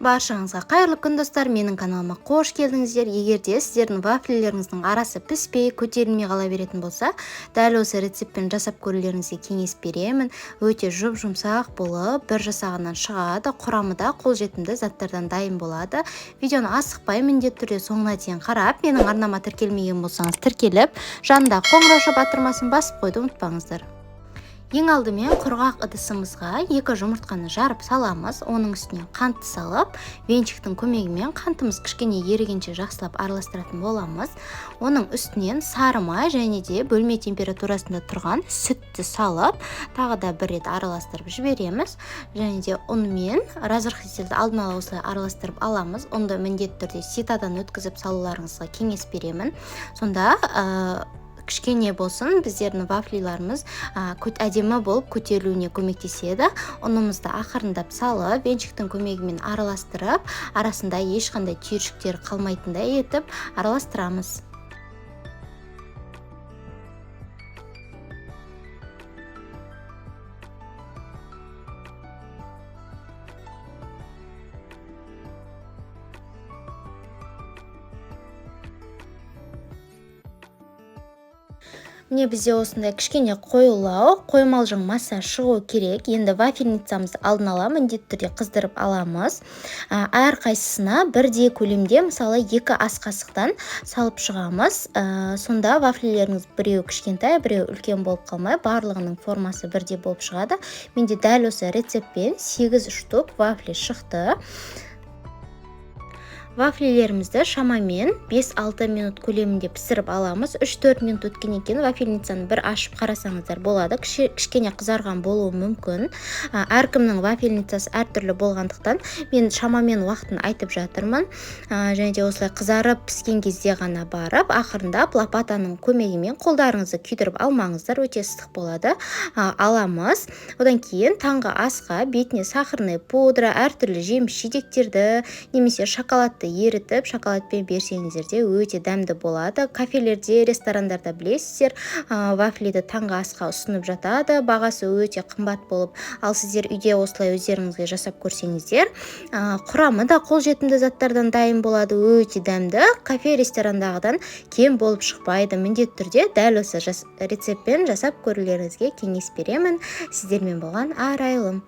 Баршаңызға қайырлы күн достар, менің каналыма қош келдіңіздер. Егер де сіздердің вафлилеріңіздің арасы піспей, көтерілмей қала беретін болса, дәл осы рецептпен жасап көрулеріңізге кеңес беремін. Өте жұп-жұмсақ болып, бір жасағаннан шығады, құрамы да қолжетімді заттардан дайын болады. Видеоны асықпай міндетті түрде соңына дейін қарап, менің арнама тіркелмеген болсаңыз тіркеліп, жанында қоңырау батырмасын басып қойды ұмытпаңыздар. Ең алдымен құрғақ ыдысымызға 2 жұмыртқаны жарып саламыз. Оның үстіне қант салып, венчиктің көмегімен қантымыз кішкене ерігенше жақсылап араластыратын боламыз. Оның үстінен сары май және де бөлме температурасында тұрған сүтті салып, тағы да бір рет араластырып жібереміз. Және де ұнмен разрыхлителді алдын ала осылай араластырып аламыз. Онда міндетті түрде ситадан өткізіп салуларыңызға кеңес беремін. Сонда кішкене болсын біздердің вафлиларымыз әдемі болып көтерілуіне көмектеседі. Ұнымызды ақырындап салып, венчиктің көмегімен араластырып, арасында ешқандай түйіршіктер қалмайтындай етіп араластырамыз. Міне бізде осындай кішкене қоюлау, қоймалжың масса шығу керек. Енді вафельницамызды алдын ала міндетті түрде қыздырып аламыз. Әр қайсысына бірдей көлемде, мысалы 2 ас қасықтан салып шығамыз. Сонда вафлилеріңіз біреу кішкентай, біреу үлкен болып қалмай, барлығының формасы бірдей болып шығады. Менде дәл осы рецептпен 8 штук вафли шықты. Вафлилерімізді шамамен 5-6 минут көлемінде пісіріп аламыз. 3-4 минут өткеннен кейін вафельницаны бір ашып қарасаңыздар болады. Кішкене қызарған болуы мүмкін. Әркімнің вафельницасы әртүрлі болғандықтан мен шамамен уақытын айтып жатырмын. Және де осылай қызарып піскен кезде ғана барып, ақырындап лопатаның көмегімен қолдарыңызды күйдіріп алмаңыздар, өте ыстық болады. Аламыз. Одан кейін таңғы асқа бетіне сахарный пудра, әртүрлі жеміс-жидектерді немесе шоколад ерітіп, шоколадпен берсеңіздер де өте дәмді болады. Кафелерде, ресторандарда білесіздер, вафлиді таңғы асқа ұсынып жатады. Бағасы өте қымбат болып, ал сіздер үйде осылай өздеріңізге жасап көрсеңіздер, құрамы да қолжетімді заттардан дайын болады, өте дәмді. Кафе, ресторандағыдан кем болып шықпайды. Міндетті түрде дәл осы рецептпен жасап көрулеріңізге кеңес беремін. Сіздермен болған арайлым.